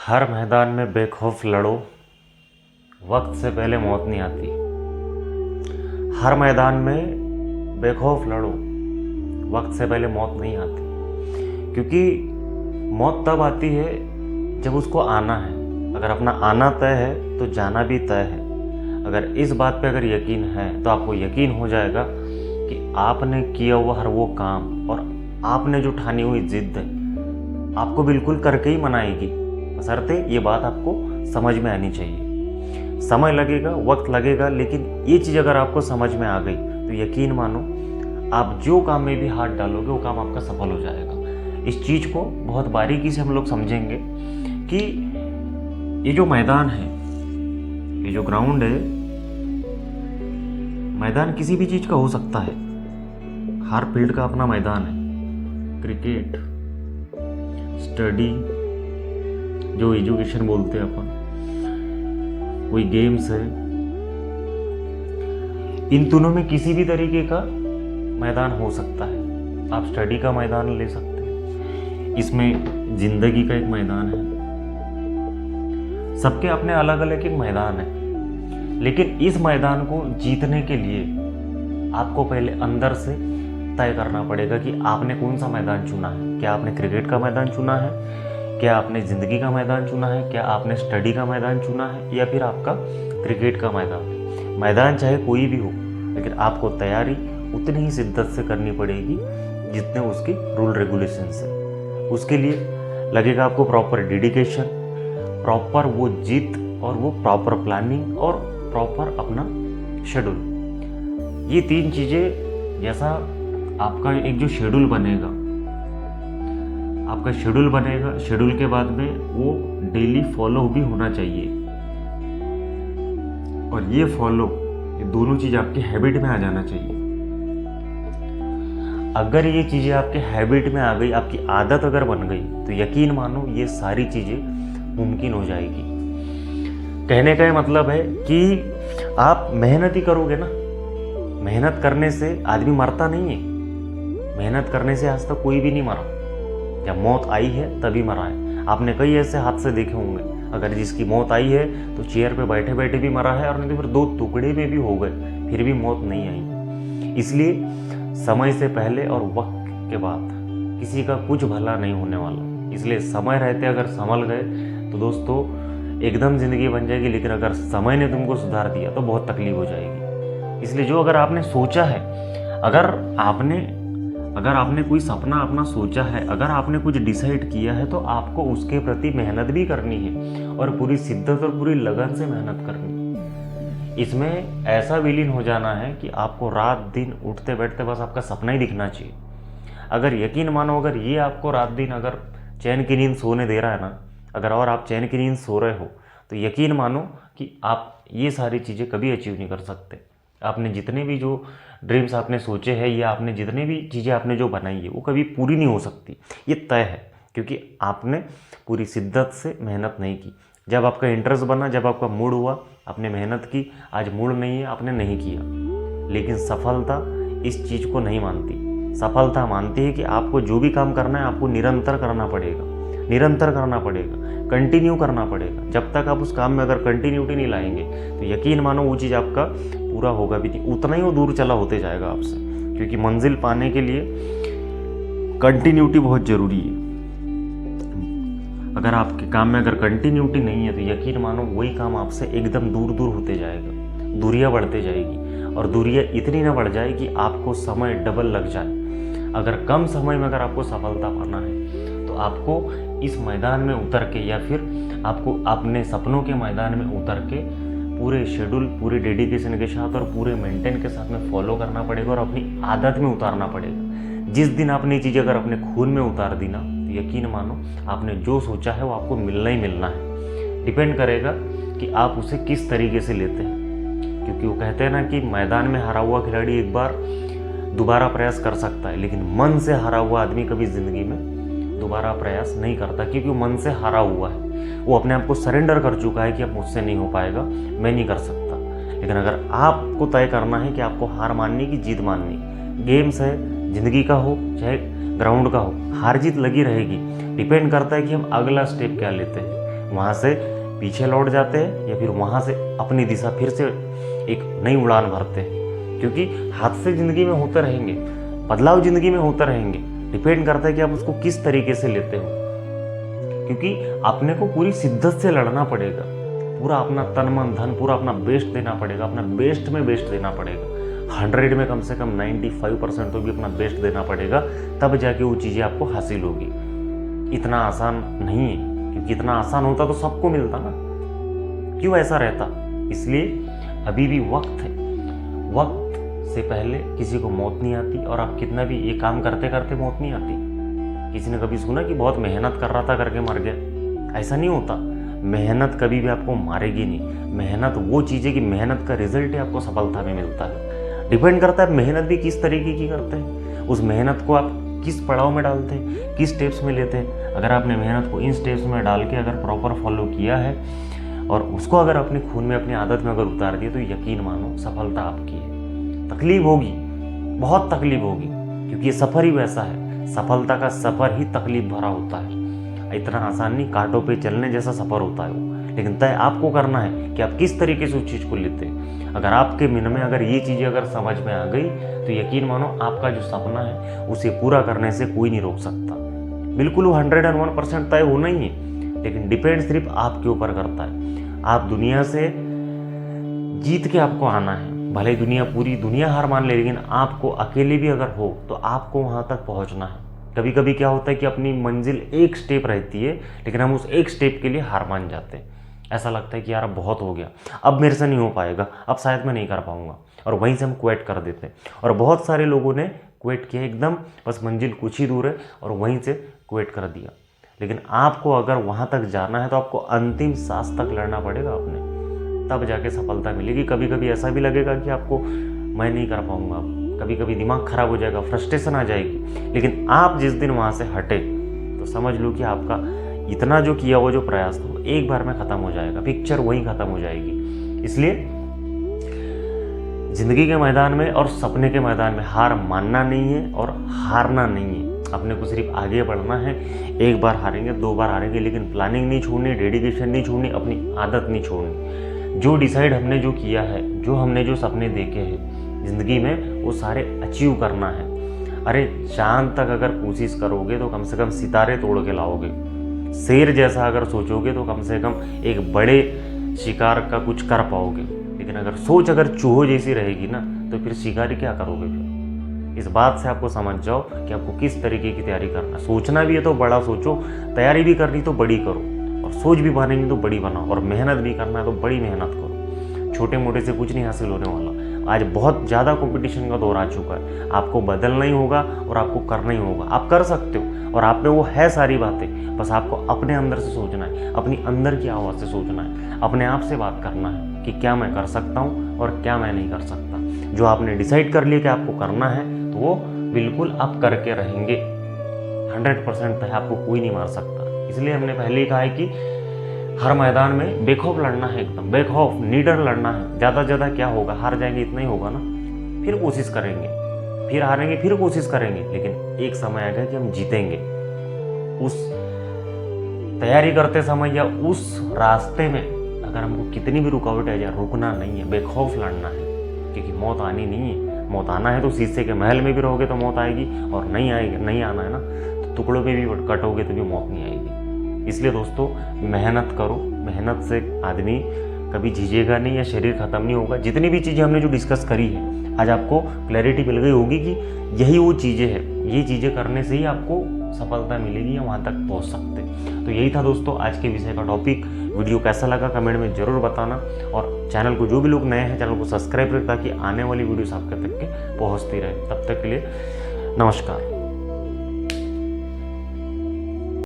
हर मैदान में बेखौफ लड़ो, वक्त से पहले मौत नहीं आती। हर मैदान में बेखौफ लड़ो, वक्त से पहले मौत नहीं आती। क्योंकि मौत तब आती है जब उसको आना है। अगर अपना आना तय है तो जाना भी तय है। अगर इस बात पे अगर यकीन है तो आपको यकीन हो जाएगा कि आपने किया हुआ हर वो काम और आपने जो ठानी हुई जिद आपको बिल्कुल करके ही मनाएगी। बशर्ते ये बात आपको समझ में आनी चाहिए। समय लगेगा, वक्त लगेगा, लेकिन ये चीज़ अगर आपको समझ में आ गई तो यकीन मानो आप जो काम में भी हाथ डालोगे वो काम आपका सफल हो जाएगा। इस चीज़ को बहुत बारीकी से हम लोग समझेंगे कि ये जो मैदान है, ये जो ग्राउंड है, मैदान किसी भी चीज़ का हो सकता है। हर फील्ड का अपना मैदान है। क्रिकेट, स्टडी, जो एजुकेशन बोलते हैं अपन, कोई गेम्स है, इन तीनों में किसी भी तरीके का मैदान हो सकता है। आप स्टडी का मैदान ले सकते हैं, इसमें जिंदगी का एक मैदान है। सबके अपने अलग अलग एक मैदान है, लेकिन इस मैदान को जीतने के लिए आपको पहले अंदर से तय करना पड़ेगा कि आपने कौन सा मैदान चुना है। क्या आपने क्रिकेट का मैदान चुना है, क्या आपने ज़िंदगी का मैदान चुना है, क्या आपने स्टडी का मैदान चुना है, या फिर आपका क्रिकेट का मैदान है। मैदान चाहे कोई भी हो, लेकिन आपको तैयारी उतनी ही शिद्दत से करनी पड़ेगी जितने उसके रूल रेगुलेशंस है। उसके लिए लगेगा आपको प्रॉपर डेडिकेशन, प्रॉपर वो जीत, और वो प्रॉपर प्लानिंग, और प्रॉपर अपना शेड्यूल। ये तीन चीज़ें जैसा आपका एक जो शेड्यूल बनेगा, आपका शेड्यूल बनेगा, शेड्यूल के बाद में वो डेली फॉलो भी होना चाहिए। और ये फॉलो, ये दोनों चीज़ आपके हैबिट में आ जाना चाहिए। अगर ये चीज़ें आपके हैबिट में आ गई, आपकी आदत अगर बन गई, तो यकीन मानो ये सारी चीज़ें मुमकिन हो जाएगी। कहने का ये मतलब है कि आप मेहनत ही करोगे ना। मेहनत करने से आदमी मरता नहीं है। मेहनत करने से आज तक कोई भी नहीं मरा। जब मौत आई है तभी मरा है। आपने कई ऐसे हादसे देखे होंगे, अगर जिसकी मौत आई है तो चेयर पे बैठे बैठे भी मरा है, और नहीं तो फिर 2 टुकड़े में भी हो गए, फिर भी मौत नहीं आई। इसलिए समय से पहले और वक्त के बाद किसी का कुछ भला नहीं होने वाला। इसलिए समय रहते अगर संभल गए तो दोस्तों एकदम ज़िंदगी बन जाएगी, लेकिन अगर समय ने तुमको सुधार दिया तो बहुत तकलीफ हो जाएगी। इसलिए जो अगर आपने सोचा है, अगर आपने कोई सपना अपना सोचा है, अगर आपने कुछ डिसाइड किया है, तो आपको उसके प्रति मेहनत भी करनी है, और पूरी शिद्दत और पूरी लगन से मेहनत करनी है। इसमें ऐसा विलीन हो जाना है कि आपको रात दिन उठते बैठते बस आपका सपना ही दिखना चाहिए। अगर यकीन मानो, अगर ये आपको रात दिन अगर चैन की नींद सोने दे रहा है ना, अगर और आप चैन की नींद सो रहे हो, तो यकीन मानो कि आप ये सारी चीज़ें कभी अचीव नहीं कर सकते। आपने जितने भी जो ड्रीम्स आपने सोचे हैं, या आपने जितने भी चीज़ें आपने जो बनाई है, वो कभी पूरी नहीं हो सकती। ये तय है, क्योंकि आपने पूरी शिद्दत से मेहनत नहीं की। जब आपका इंटरेस्ट बना, जब आपका मूड हुआ, आपने मेहनत की। आज मूड नहीं है, आपने नहीं किया। लेकिन सफलता इस चीज़ को नहीं मानती। सफलता मानती है कि आपको जो भी काम करना है आपको निरंतर करना पड़ेगा, निरंतर करना पड़ेगा, कंटिन्यू करना पड़ेगा। जब तक आप उस काम में अगर कंटिन्यूटी नहीं लाएंगे तो यकीन मानो वो चीज़ आपका पूरा होगा भी नहीं। उतना ही वो दूर चला होते जाएगा आपसे, क्योंकि मंजिल पाने के लिए कंटिन्यूटी बहुत ज़रूरी है। अगर आपके काम में अगर कंटिन्यूटी नहीं है तो यकीन मानो वही काम आपसे एकदम दूर दूर होते जाएगा, दूरियां बढ़ते जाएगी, और दूरियां इतनी ना बढ़ जाए कि आपको समय डबल लग जाए। अगर कम समय में अगर आपको सफलता पाना है तो आपको इस मैदान में उतर के, या फिर आपको अपने सपनों के मैदान में उतर के पूरे शेड्यूल, पूरे डेडिकेशन के साथ और पूरे मेंटेन के साथ में फॉलो करना पड़ेगा, और अपनी आदत में उतारना पड़ेगा। जिस दिन आपने ये चीज़ अगर अपने खून में उतार दी ना, तो यकीन मानो आपने जो सोचा है वो आपको मिलना ही मिलना है। डिपेंड करेगा कि आप उसे किस तरीके से लेते हैं, क्योंकि वो कहते हैं ना कि मैदान में हारा हुआ खिलाड़ी एक बार दोबारा प्रयास कर सकता है, लेकिन मन से हारा हुआ आदमी कभी ज़िंदगी में दोबारा प्रयास नहीं करता, क्योंकि वो मन से हारा हुआ है। वो अपने आप को सरेंडर कर चुका है कि अब मुझसे नहीं हो पाएगा, मैं नहीं कर सकता। लेकिन अगर आपको तय करना है कि आपको हार माननी की जीत माननी, गेम्स है, ज़िंदगी का हो चाहे ग्राउंड का हो, हार जीत लगी रहेगी। डिपेंड करता है कि हम अगला स्टेप क्या लेते हैं। वहाँ से पीछे लौट जाते हैं या फिर वहाँ से अपनी दिशा फिर से एक नई उड़ान भरते हैं। क्योंकि हादसे ज़िंदगी में होते रहेंगे, बदलाव ज़िंदगी में होते रहेंगे, डिपेंड करता है कि आप उसको किस तरीके से लेते हो। क्योंकि अपने को पूरी शिद्दत से लड़ना पड़ेगा, पूरा अपना तन मन धन पूरा अपना बेस्ट देना पड़ेगा, अपना बेस्ट में बेस्ट देना पड़ेगा। 100 में कम से कम 95% तो भी अपना बेस्ट देना पड़ेगा, तब जाके वो चीज़ें आपको हासिल होगी। इतना आसान नहीं है, क्योंकि इतना आसान होता तो सबको मिलता ना, क्यों ऐसा रहता। इसलिए अभी भी वक्त है, वक्त से पहले किसी को मौत नहीं आती, और आप कितना भी ये काम करते करते मौत नहीं आती। किसी ने कभी सुना कि बहुत मेहनत कर रहा था करके मर गया? ऐसा नहीं होता। मेहनत कभी भी आपको मारेगी नहीं। मेहनत वो चीज़ है कि मेहनत का रिजल्ट ही आपको सफलता में मिलता है। डिपेंड करता है मेहनत भी किस तरीके की करते हैं, उस मेहनत को आप किस पड़ाव में डालते हैं, किस स्टेप्स में लेते हैं। अगर आपने मेहनत को इन स्टेप्स में डाल के अगर प्रॉपर फॉलो किया है और उसको अगर अपने खून में अपनी आदत में अगर उतार दिए, तो यकीन मानो सफलता आपकी है। तकलीफ होगी, बहुत तकलीफ होगी, क्योंकि ये सफ़र ही वैसा है। सफलता का सफ़र ही तकलीफ भरा होता है। इतना आसान नहीं, कांटों पे चलने जैसा सफ़र होता है वो। लेकिन तय आपको करना है कि आप किस तरीके से उस चीज़ को लेते हैं। अगर आपके मन में अगर ये चीज़ें अगर समझ में आ गई, तो यकीन मानो आपका जो सपना है उसे पूरा करने से कोई नहीं रोक सकता। बिल्कुल वो 101% तय होना ही है, लेकिन डिपेंड सिर्फ आपके ऊपर करता है। आप दुनिया से जीत के आपको आना है। भले दुनिया पूरी दुनिया हार मान ले, लेकिन आपको अकेले भी अगर हो तो आपको वहाँ तक पहुँचना है। कभी कभी क्या होता है कि अपनी मंजिल एक स्टेप रहती है, लेकिन हम उस एक स्टेप के लिए हार मान जाते हैं। ऐसा लगता है कि यार अब बहुत हो गया, अब मेरे से नहीं हो पाएगा, अब शायद मैं नहीं कर पाऊंगा, और वहीं से हम क्विट कर देते हैं। और बहुत सारे लोगों ने क्विट किया, एकदम बस मंजिल कुछ ही दूर है और वहीं से क्विट कर दिया। लेकिन आपको अगर वहाँ तक जाना है तो आपको अंतिम सांस तक लड़ना पड़ेगा अपने, तब जाके सफलता मिलेगी। कभी कभी ऐसा भी लगेगा कि आपको मैं नहीं कर पाऊंगा, कभी कभी दिमाग खराब हो जाएगा, फ्रस्ट्रेशन आ जाएगी। लेकिन आप जिस दिन वहाँ से हटे तो समझ लो कि आपका इतना जो किया वो जो प्रयास था एक बार में ख़त्म हो जाएगा, पिक्चर वहीं ख़त्म हो जाएगी। इसलिए ज़िंदगी के मैदान में और सपने के मैदान में हार मानना नहीं है और हारना नहीं है। अपने को सिर्फ आगे बढ़ना है। एक बार हारेंगे, 2 बार हारेंगे, लेकिन प्लानिंग नहीं छोड़नी, डेडिकेशन नहीं छोड़नी, अपनी आदत नहीं छोड़नी। जो डिसाइड हमने जो किया है, जो हमने जो सपने देखे हैं ज़िंदगी में, वो सारे अचीव करना है। अरे चांद तक अगर कोशिश करोगे तो कम से कम सितारे तोड़ के लाओगे। शेर जैसा अगर सोचोगे तो कम से कम एक बड़े शिकार का कुछ कर पाओगे। लेकिन अगर सोच अगर चूहो जैसी रहेगी ना, तो फिर शिकारी क्या करोगे फिर। इस बात से आपको समझ जाओ कि आपको किस तरीके की तैयारी करना है। सोचना भी है तो बड़ा सोचो, तैयारी भी करनी तो बड़ी करो, और सोच भी बनाएंगे तो बड़ी बनाओ, और मेहनत भी करना है तो बड़ी मेहनत करो। छोटे मोटे से कुछ नहीं हासिल होने वाला। आज बहुत ज़्यादा कंपटीशन का दौर आ चुका है। आपको बदलना ही होगा और आपको करना ही होगा। आप कर सकते हो और आप में वो है सारी बातें, बस आपको अपने अंदर से सोचना है, अपनी अंदर की आवाज़ से सोचना है, अपने आप से बात करना है कि क्या मैं कर सकता हूँ और क्या मैं नहीं कर सकता। जो आपने डिसाइड कर लिया कि आपको करना है तो वो बिल्कुल आप करके रहेंगे। 100% है, आपको कोई नहीं मार सकता। इसलिए हमने पहले ही कहा है कि हर मैदान में बेखौफ लड़ना है, एकदम बेखौफ निडर लड़ना है। ज़्यादा से ज़्यादा क्या होगा, हार जाएंगे इतना ही होगा ना, फिर कोशिश करेंगे, फिर हारेंगे, फिर कोशिश करेंगे, लेकिन एक समय आएगा कि हम जीतेंगे। उस तैयारी करते समय या उस रास्ते में अगर हमको कितनी भी रुकावट आ जाए, रुकना नहीं है, बेखौफ लड़ना है, क्योंकि मौत आनी नहीं है। मौत आना है तो शीशे के महल में भी रहोगे तो मौत आएगी, और नहीं आएगी, नहीं आना है ना तो टुकड़ों पे भी कटोगे तो भी मौत नहीं आएगी। इसलिए दोस्तों मेहनत करो। मेहनत से आदमी कभी झिझेगा नहीं या शरीर ख़त्म नहीं होगा। जितनी भी चीज़ें हमने जो डिस्कस करी है, आज आपको क्लैरिटी मिल गई होगी कि यही वो चीज़ें हैं, ये चीज़ें करने से ही आपको सफलता मिलेगी या वहाँ तक पहुँच सकते। तो यही था दोस्तों आज के विषय का टॉपिक। वीडियो कैसा लगा कमेंट में ज़रूर बताना, और चैनल को जो भी लोग नए हैं चैनल को सब्सक्राइब करें ताकि आने वाली वीडियोस आपके तक के पहुँचती रहे। तब तक के लिए नमस्कार।